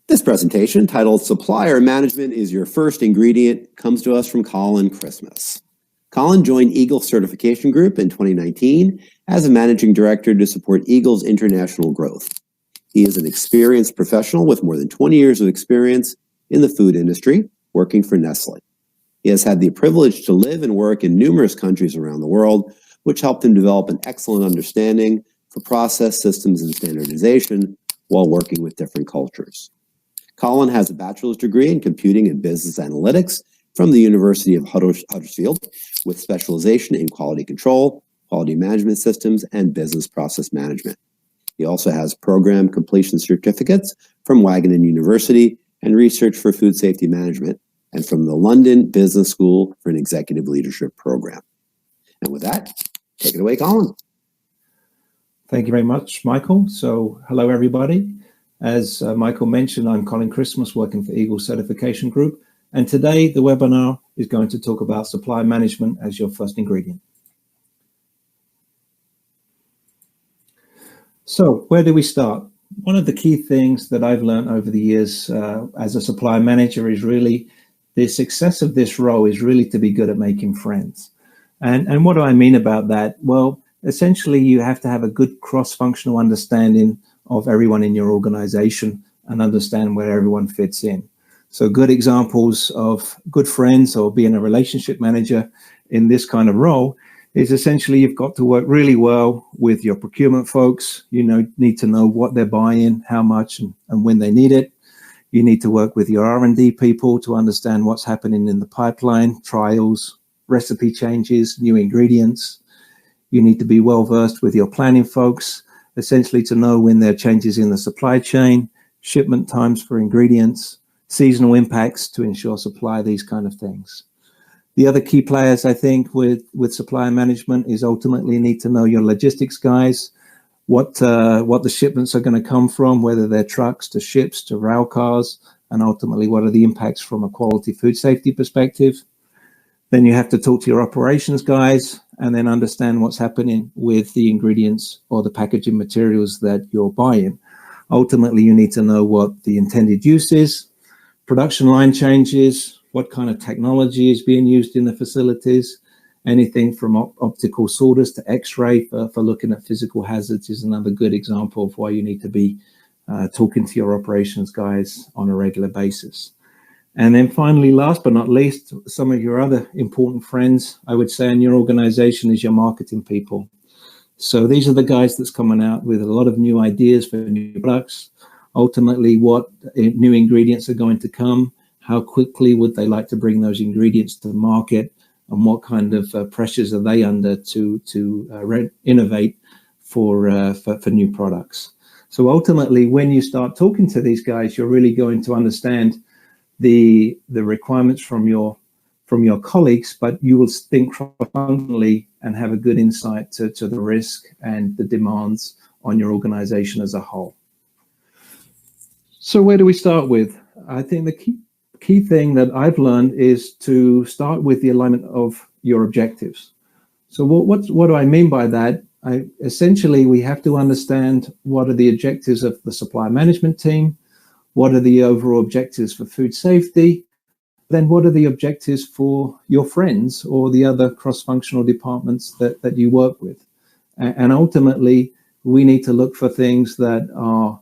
This presentation, titled Supplier Management is Your First Ingredient, comes to us from Colin Christmas. Colin joined Eagle Certification Group in 2019 as a managing director to support Eagle's international growth. He is an experienced professional with more than 20 years of experience in the food industry, working for Nestle. He has had the privilege to live and work in numerous countries around the world, which helped him develop an excellent understanding for process systems and standardization while working with different cultures. Colin has a bachelor's degree in computing and business analytics from the University of Huddersfield, with specialization in quality control, quality management systems, and business process management. He also has program completion certificates from Wageningen University and research for food safety management, and from the London Business School for an executive leadership program. And with that, take it away, Colin. Thank you very much, Michael. So hello, everybody. As Michael mentioned, I'm Colin Christmas, working for Eagle Certification Group. And today the webinar is going to talk about supply management as your first ingredient. So where do we start? One of the key things that I've learned over the years as a supply manager is really the success of this role is really to be good at making friends. And what do I mean about that? Well, essentially, you have to have a good cross-functional understanding of everyone in your organization and understand where everyone fits in. So good examples of good friends or being a relationship manager in this kind of role is essentially you've got to work really well with your procurement folks. You need to know what they're buying, how much, and when they need it. You need to work with your R&D people to understand what's happening in the pipeline, trials, recipe changes, new ingredients. You need to be well versed with your planning folks, essentially to know when there are changes in the supply chain, shipment times for ingredients, seasonal impacts to ensure supply, these kind of things. The other key players, I think, with supplier management is ultimately need to know your logistics guys, what the shipments are going to come from, whether they're trucks to ships to rail cars, and ultimately what are the impacts from a quality food safety perspective. Then you have to talk to your operations guys and then understand what's happening with the ingredients or the packaging materials that you're buying. Ultimately, you need to know what the intended use is, production line changes, what kind of technology is being used in the facilities. Anything from optical sorters to X-ray for looking at physical hazards is another good example of why you need to be talking to your operations guys on a regular basis. And then finally, last but not least, some of your other important friends, I would say, in your organization is your marketing people. So these are the guys that's coming out with a lot of new ideas for new products. Ultimately, what new ingredients are going to come, how quickly would they like to bring those ingredients to the market, and what kind of pressures are they under to innovate for new products. So ultimately, when you start talking to these guys, you're really going to understand the requirements from your colleagues, but you will think cross-functionally and have a good insight to the risk and the demands on your organization as a whole. So where do we start with? I think the key thing that I've learned is to start with the alignment of your objectives. So what do I mean by that? Essentially, we have to understand what are the objectives of the supply management team, what are the overall objectives for food safety, then what are the objectives for your friends or the other cross-functional departments that you work with. And ultimately, we need to look for things that are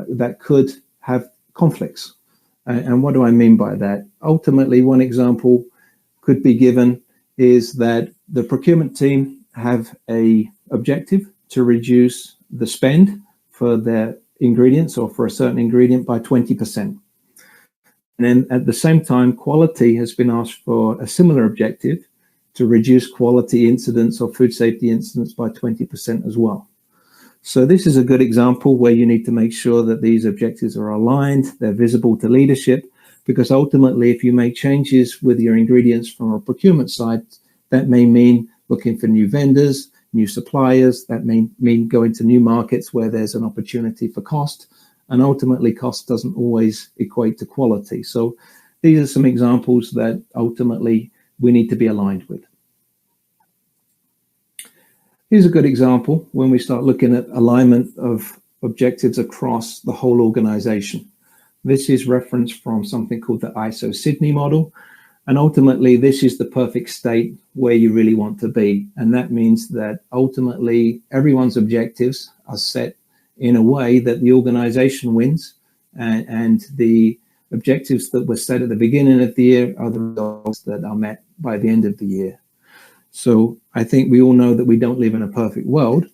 that could have conflicts. And what do I mean by that? Ultimately, one example could be given is that the procurement team have a objective to reduce the spend for their ingredients or for a certain ingredient by 20%. And then at the same time, quality has been asked for a similar objective to reduce quality incidents or food safety incidents by 20% as well. So this is a good example where you need to make sure that these objectives are aligned, they're visible to leadership, because ultimately if you make changes with your ingredients from a procurement side, that may mean looking for new vendors, new suppliers, that may mean going to new markets where there's an opportunity for cost, and ultimately cost doesn't always equate to quality. So these are some examples that ultimately we need to be aligned with. Here's a good example when we start looking at alignment of objectives across the whole organization. This is referenced from something called the ISO Sydney model. And ultimately, this is the perfect state where you really want to be. And that means that ultimately everyone's objectives are set in a way that the organization wins, and the objectives that were set at the beginning of the year are the results that are met by the end of the year. So I think we all know that we don't live in a perfect world.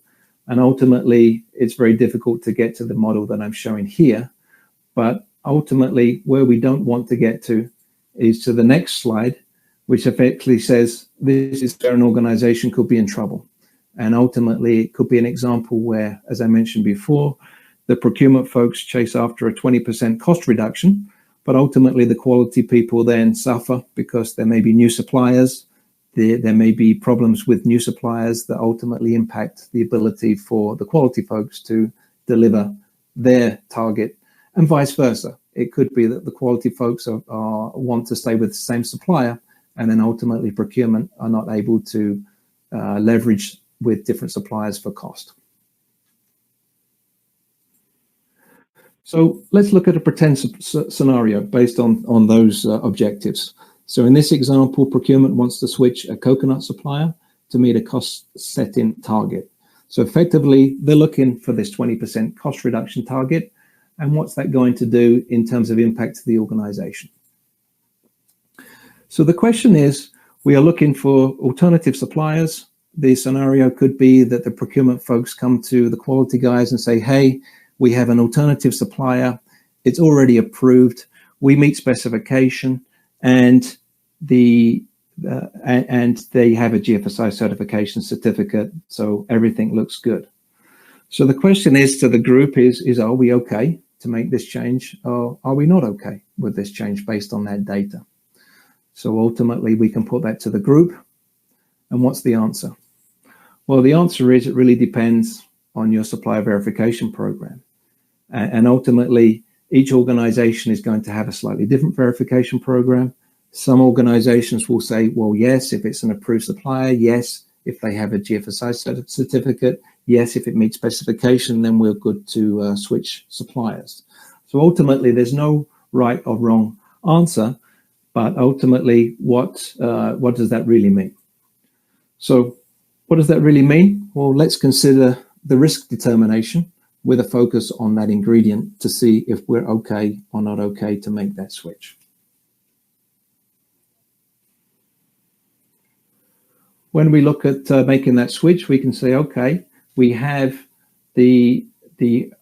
And ultimately, it's very difficult to get to the model that I'm showing here. But ultimately, where we don't want to get to is to the next slide, which effectively says this is where an organization could be in trouble. And ultimately, it could be an example where, as I mentioned before, the procurement folks chase after a 20% cost reduction, but ultimately the quality people then suffer because there may be new suppliers, there may be problems with new suppliers that ultimately impact the ability for the quality folks to deliver their target, and vice versa. It could be that the quality folks want to stay with the same supplier, and then ultimately procurement are not able to leverage with different suppliers for cost. So let's look at a pretend scenario based on those objectives. So in this example, procurement wants to switch a coconut supplier to meet a cost setting target. So effectively, they're looking for this 20% cost reduction target. And what's that going to do in terms of impact to the organization? So the question is, we are looking for alternative suppliers. The scenario could be that the procurement folks come to the quality guys and say, hey, we have an alternative supplier. It's already approved. We meet specification, and they have a GFSI certification certificate. So everything looks good. So the question is to the group is are we okay to make this change, or are we not okay with this change based on that data? So ultimately, we can put that to the group. And what's the answer? Well, the answer is it really depends on your supplier verification program. And ultimately, each organization is going to have a slightly different verification program. Some organizations will say, well, yes, if it's an approved supplier, yes, if they have a GFSI certificate, yes, if it meets specification, then we're good to switch suppliers. So ultimately, there's no right or wrong answer, but ultimately, what does that really mean? So what does that really mean? Well, let's consider the risk determination with a focus on that ingredient to see if we're okay or not okay to make that switch. When we look at making that switch, we can say, okay, we have the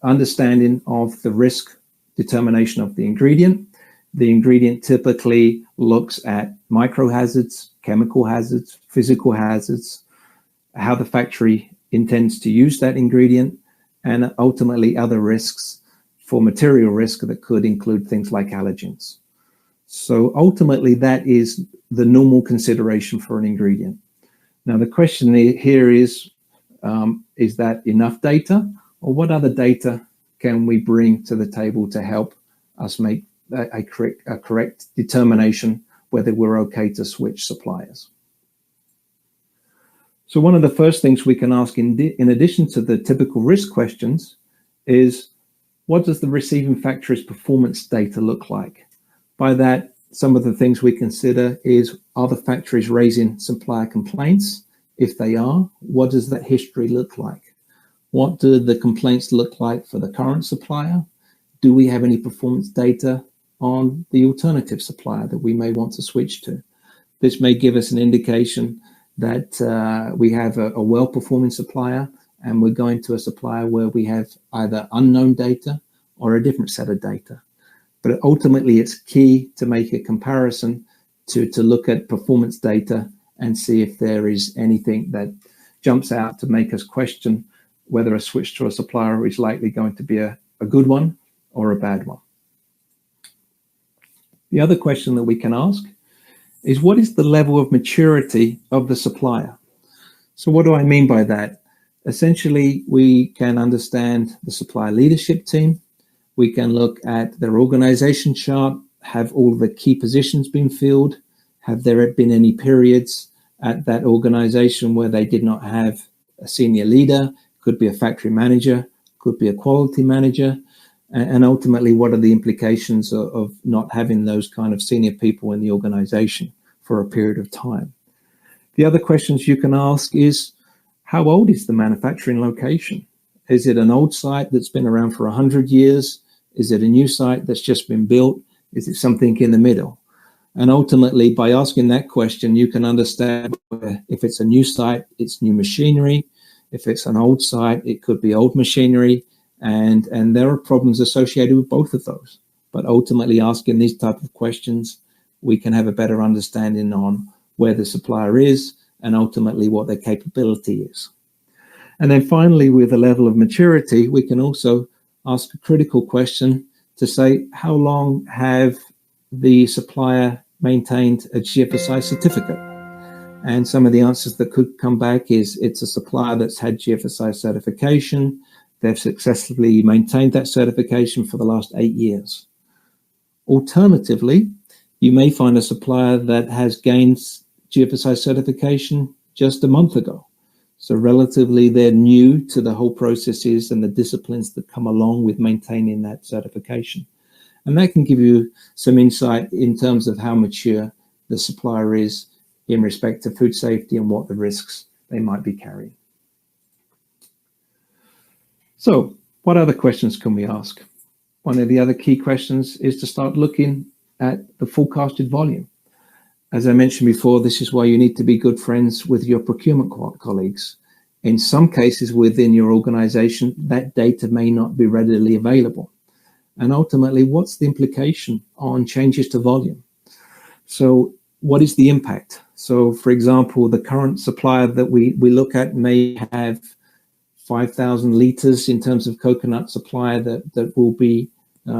understanding of the risk determination of the ingredient. The ingredient typically looks at micro hazards, chemical hazards, physical hazards, how the factory intends to use that ingredient, and ultimately other risks for material risk that could include things like allergens. So ultimately, that is the normal consideration for an ingredient. Now, the question here is that enough data, or what other data can we bring to the table to help us make a correct determination whether we're okay to switch suppliers? So one of the first things we can ask in addition to the typical risk questions is, what does the receiving factory's performance data look like? By that, some of the things we consider is, are the factories raising supplier complaints? If they are, what does that history look like? What do the complaints look like for the current supplier? Do we have any performance data on the alternative supplier that we may want to switch to? This may give us an indication that we have a well-performing supplier and we're going to a supplier where we have either unknown data or a different set of data. But ultimately, it's key to make a comparison to look at performance data and see if there is anything that jumps out to make us question whether a switch to a supplier is likely going to be a good one or a bad one. The other question that we can ask is, what is the level of maturity of the supplier? So what do I mean by that? Essentially, we can understand the supplier leadership team. We can look at their organization chart. Have all the key positions been filled? Have there been any periods at that organization where they did not have a senior leader? Could be a factory manager, could be a quality manager. and ultimately what are the implications of not having those kind of senior people in the organization for a period of time. The other questions you can ask is, how old is the manufacturing location? Is it an old site that's been around for 100 years? Is it a new site that's just been built? Is it something in the middle? And ultimately, by asking that question, you can understand if it's a new site, it's new machinery. If it's an old site, it could be old machinery. And there are problems associated with both of those. But ultimately, asking these type of questions, we can have a better understanding on where the supplier is and ultimately what their capability is. And then finally, with a level of maturity, we can also ask a critical question to say, how long have the supplier maintained a GFSI certificate? And some of the answers that could come back is it's a supplier that's had GFSI certification. They've successfully maintained that certification for the last 8 years. Alternatively, you may find a supplier that has gained GFSI certification just a month ago. So relatively, they're new to the whole processes and the disciplines that come along with maintaining that certification. And that can give you some insight in terms of how mature the supplier is in respect to food safety and what the risks they might be carrying. So what other questions can we ask? One of the other key questions is to start looking at the forecasted volume. As I mentioned before, this is why you need to be good friends with your procurement colleagues. In some cases within your organization, that data may not be readily available. And ultimately, what's the implication on changes to volume? So what is the impact? So for example, the current supplier that we look at may have 5,000 liters in terms of coconut supply that will be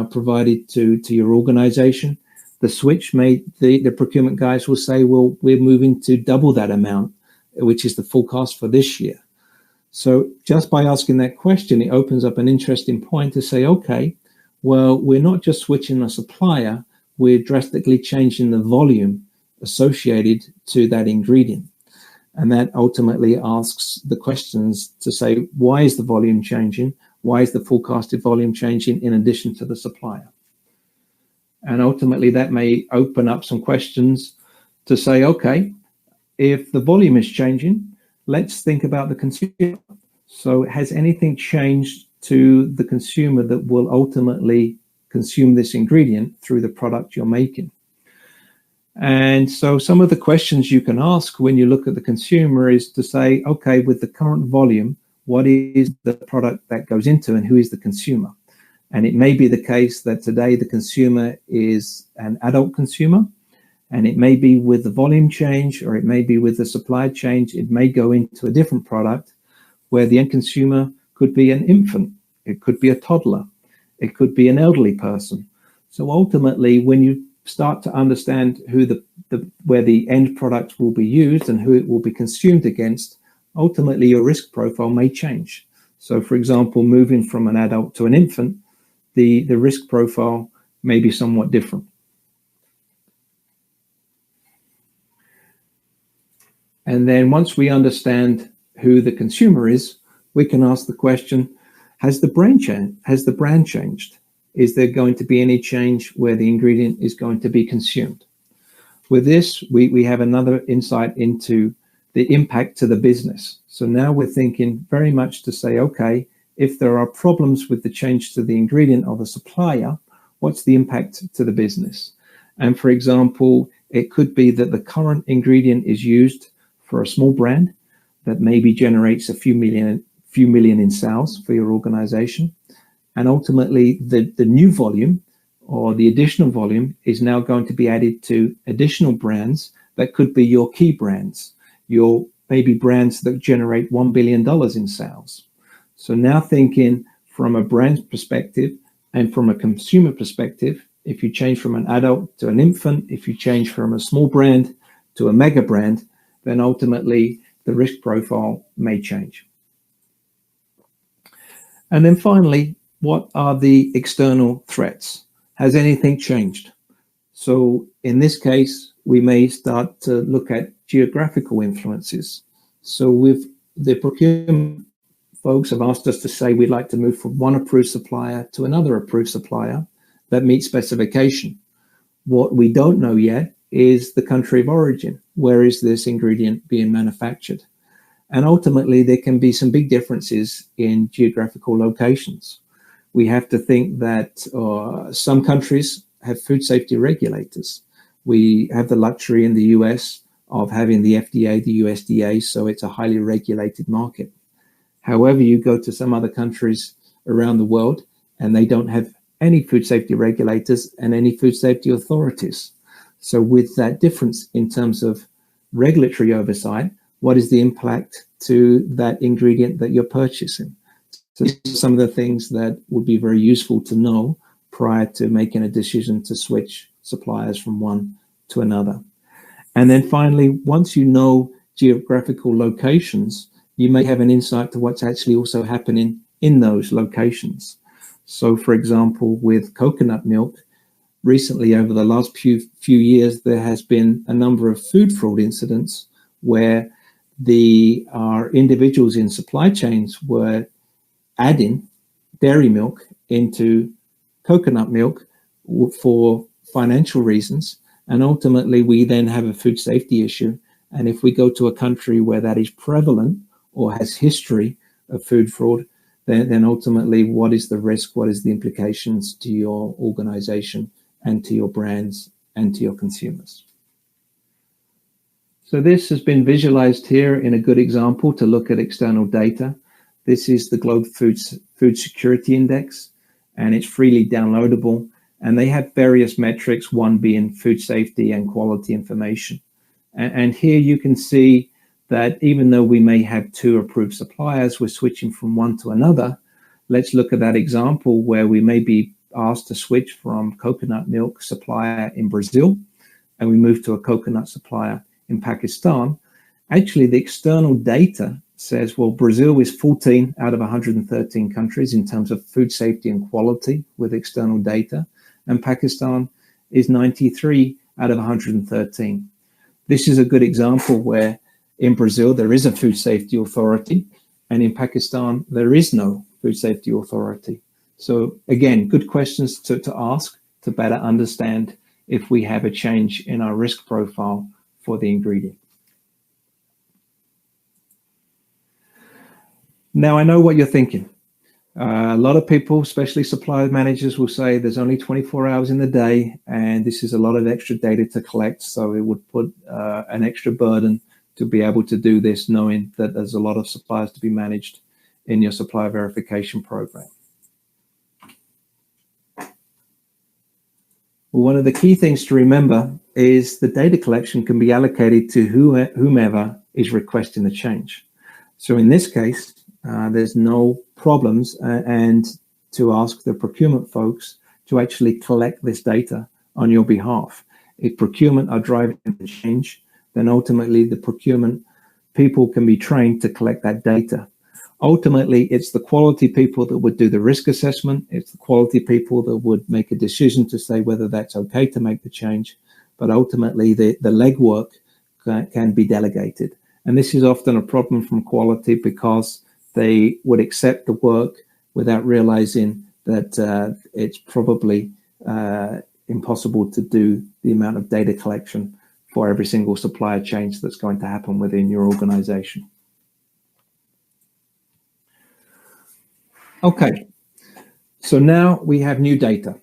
provided to your organization. The switch the procurement guys will say, well, we're moving to double that amount, which is the forecast for this year. So just by asking that question, it opens up an interesting point to say, okay, well, we're not just switching a supplier, we're drastically changing the volume associated to that ingredient. And that ultimately asks the questions to say, why is the volume changing? Why is the forecasted volume changing in addition to the supplier? And ultimately, that may open up some questions to say, okay, if the volume is changing, let's think about the consumer. So has anything changed to the consumer that will ultimately consume this ingredient through the product you're making? And so some of the questions you can ask when you look at the consumer is to say, okay, with the current volume, what is the product that goes into and who is the consumer? And it may be the case that today the consumer is an adult consumer, and it may be with the volume change, or it may be with the supply change, it may go into a different product where the end consumer could be an infant, it could be a toddler, it could be an elderly person. So ultimately, when you start to understand who where the end product will be used and who it will be consumed against, ultimately your risk profile may change. So for example, moving from an adult to an infant, the risk profile may be somewhat different. And then once we understand who the consumer is, we can ask the question, has the brand changed? Is there going to be any change where the ingredient is going to be consumed? With this, we have another insight into the impact to the business. So now we're thinking very much to say, okay, if there are problems with the change to the ingredient of a supplier, what's the impact to the business? And for example, it could be that the current ingredient is used for a small brand that maybe generates a few million in sales for your organization. And ultimately, the new volume or the additional volume is now going to be added to additional brands that could be your key brands, your maybe brands that generate $1 billion in sales. So now thinking from a brand perspective and from a consumer perspective, if you change from an adult to an infant, if you change from a small brand to a mega brand, then ultimately the risk profile may change. And then finally, what are the external threats? Has anything changed? So in this case, we may start to look at geographical influences. So with the procurement folks have asked us to say we'd like to move from one approved supplier to another approved supplier that meets specification. What we don't know yet is the country of origin. Where is this ingredient being manufactured? And ultimately, there can be some big differences in geographical locations. We have to think that some countries have food safety regulators. We have the luxury in the US of having the FDA, the USDA, so it's a highly regulated market. However, you go to some other countries around the world and they don't have any food safety regulators and any food safety authorities. So with that difference in terms of regulatory oversight, what is the impact to that ingredient that you're purchasing? So some of the things that would be very useful to know prior to making a decision to switch suppliers from one to another. And then finally, once you know geographical locations, you may have an insight to what's actually also happening in those locations. So for example, with coconut milk, recently over the last few years, there has been a number of food fraud incidents where our individuals in supply chains were adding dairy milk into coconut milk for financial reasons. And ultimately, we then have a food safety issue. And if we go to a country where that is prevalent or has history of food fraud, then ultimately, what is the risk? What is the implications to your organization and to your brands and to your consumers? So this has been visualized here in a good example to look at external data. This is the Globe Food Security Index, and it's freely downloadable. And they have various metrics, one being food safety and quality information. And here you can see that even though we may have two approved suppliers, we're switching from one to another. Let's look at that example where we may be asked to switch from coconut milk supplier in Brazil, and we move to a coconut supplier in Pakistan. Actually, the external data says, well, Brazil is 14 out of 113 countries in terms of food safety and quality with external data, and Pakistan is 93 out of 113. This is a good example where in Brazil there is a food safety authority, and in Pakistan there is no food safety authority. So again, good questions to ask to better understand if we have a change in our risk profile for the ingredient. Now, I know what you're thinking. A lot of people, especially supply managers, will say there's only 24 hours in the day, and this is a lot of extra data to collect. So it would put an extra burden to be able to do this, knowing that there's a lot of suppliers to be managed in your supplier verification program. Well, one of the key things to remember is the data collection can be allocated to whomever is requesting the change. So in this case, there's no problems and to ask the procurement folks to actually collect this data on your behalf. If procurement are driving the change, then ultimately the procurement people can be trained to collect that data. Ultimately, it's the quality people that would do the risk assessment. It's the quality people that would make a decision to say whether that's okay to make the change. But ultimately, the legwork can be delegated. And this is often a problem from quality because they would accept the work without realizing that it's probably impossible to do the amount of data collection for every single supplier change that's going to happen within your organization. Okay, so now we have new data.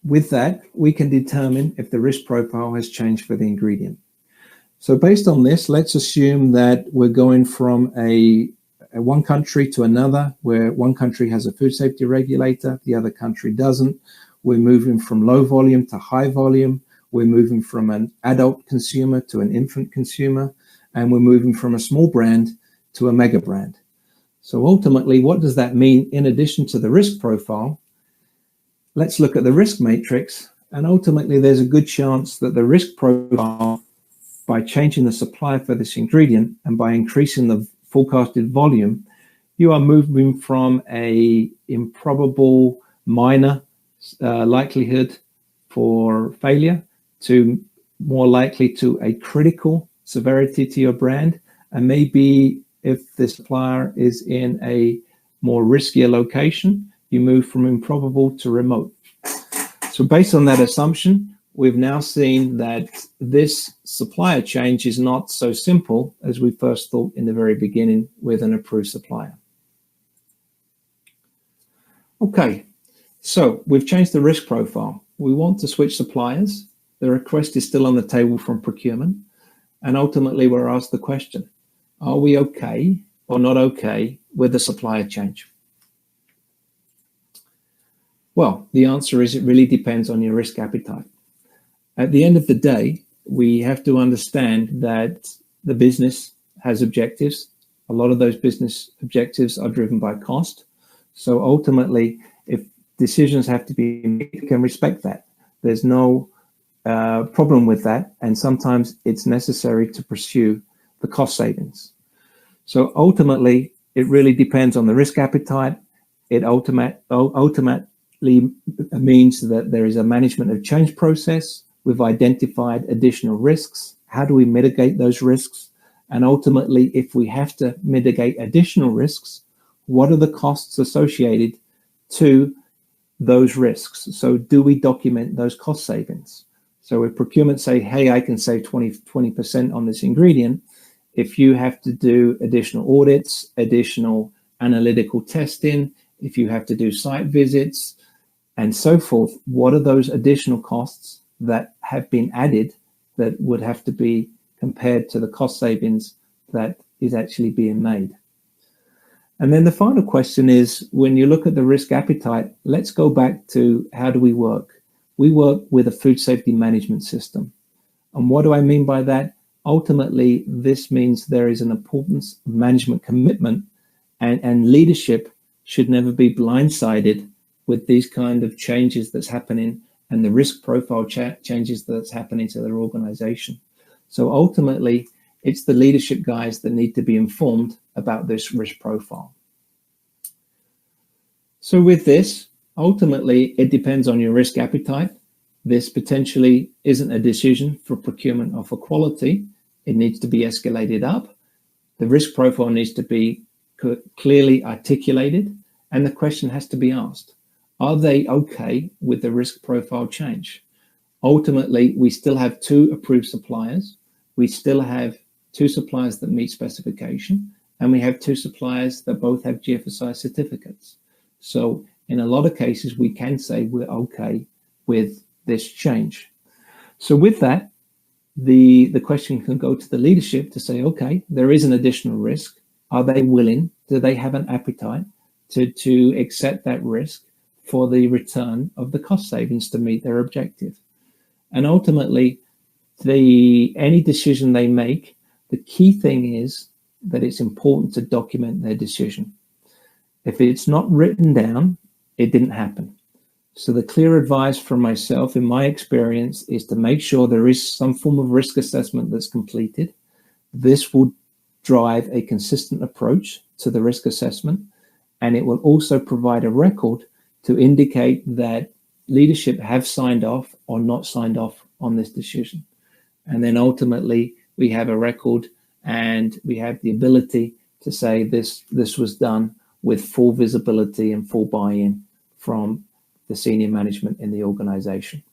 With that, we can determine if the risk profile has changed for the ingredient. So based on this, let's assume that we're going from one country to another, where one country has a food safety regulator, the other country doesn't. We're moving from low volume to high volume. We're moving from an adult consumer to an infant consumer, and we're moving from a small brand to a mega brand. So ultimately, what does that mean in addition to the risk profile? Let's look at the risk matrix, and ultimately there's a good chance that the risk profile, by changing the supplier for this ingredient and by increasing the forecasted volume, you are moving from a improbable minor likelihood for failure to more likely to a critical severity to your brand. And maybe if the supplier is in a more riskier location, you move from improbable to remote. So based on that assumption, we've now seen that this supplier change is not so simple as we first thought in the very beginning with an approved supplier. Okay, so we've changed the risk profile. We want to switch suppliers. The request is still on the table from procurement. And ultimately, we're asked the question, are we okay or not okay with the supplier change? Well, the answer is it really depends on your risk appetite. At the end of the day, we have to understand that the business has objectives. A lot of those business objectives are driven by cost. So ultimately, if decisions have to be made, you can respect that. There's no problem with that. And sometimes it's necessary to pursue the cost savings. So ultimately, it really depends on the risk appetite. It ultimately means that there is a management of change process. We've identified additional risks. How do we mitigate those risks? And ultimately, if we have to mitigate additional risks, what are the costs associated to those risks? So do we document those cost savings? So if procurement say, hey, I can save 20% on this ingredient, if you have to do additional audits, additional analytical testing, if you have to do site visits, and so forth, what are those additional costs that have been added that would have to be compared to the cost savings that is actually being made? And then the final question is, when you look at the risk appetite, let's go back to how do we work? We work with a food safety management system. And what do I mean by that? Ultimately, this means there is an importance of management commitment, and leadership should never be blindsided with these kind of changes that's happening and the risk profile changes that's happening to their organization. So ultimately, it's the leadership guys that need to be informed about this risk profile. So with this, ultimately, it depends on your risk appetite. This potentially isn't a decision for procurement or for quality. It needs to be escalated up. The risk profile needs to be clearly articulated, and the question has to be asked, are they okay with the risk profile change? Ultimately, we still have 2 approved suppliers. We still have 2 suppliers that meet specification, and we have 2 suppliers that both have GFSI certificates. So in a lot of cases, we can say we're okay with this change. So with that, the question can go to the leadership to say, okay, there is an additional risk. Are they willing? Do they have an appetite to accept that risk for the return of the cost savings to meet their objective? And ultimately, any decision they make, the key thing is that it's important to document their decision. If it's not written down, it didn't happen. So the clear advice from myself, in my experience, is to make sure there is some form of risk assessment that's completed. This will drive a consistent approach to the risk assessment, and it will also provide a record to indicate that leadership have signed off or not signed off on this decision. And then ultimately, we have a record and we have the ability to say this was done with full visibility and full buy-in from the senior management in the organization.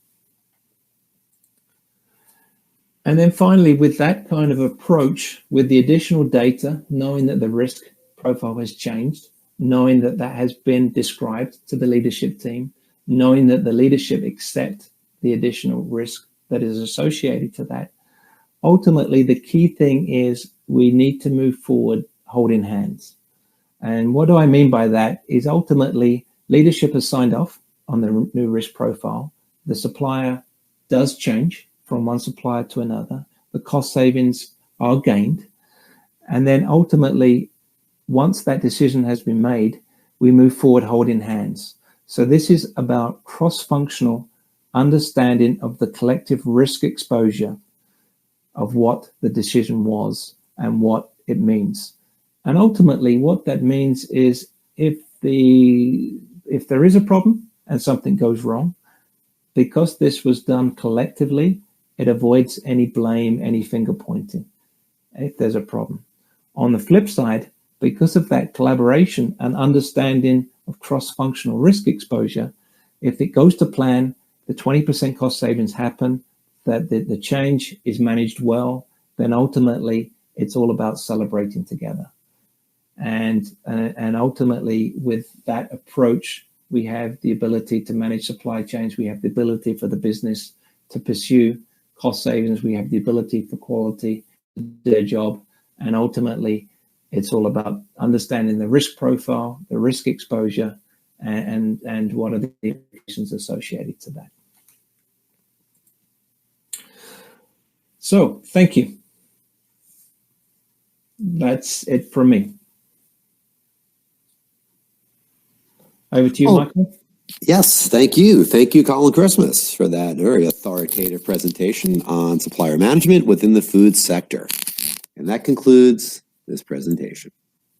And then finally, with that kind of approach, with the additional data, knowing that the risk profile has changed, knowing that that has been described to the leadership team, knowing that the leadership accept the additional risk that is associated to that, ultimately, the key thing is we need to move forward holding hands. And what do I mean by that is ultimately leadership has signed off on the new risk profile. The supplier does change from one supplier to another. The cost savings are gained. And then ultimately, once that decision has been made, we move forward holding hands. So this is about cross-functional understanding of the collective risk exposure of what the decision was and what it means. And ultimately, what that means is if there is a problem and something goes wrong, because this was done collectively, it avoids any blame, any finger pointing if there's a problem. On the flip side, because of that collaboration and understanding of cross-functional risk exposure, if it goes to plan, the 20% cost savings happen, that the change is managed well, then ultimately it's all about celebrating together. And ultimately, with that approach, we have the ability to manage supply chains. We have the ability for the business to pursue cost savings. We have the ability for quality to do their job. And ultimately, it's all about understanding the risk profile, the risk exposure, and what are the implications associated to that. So, thank you. That's it from me. Over to you, Michael. Yes, thank you. Thank you, Colin Christmas, for that very authoritative presentation on supplier management within the food sector. And that concludes this presentation.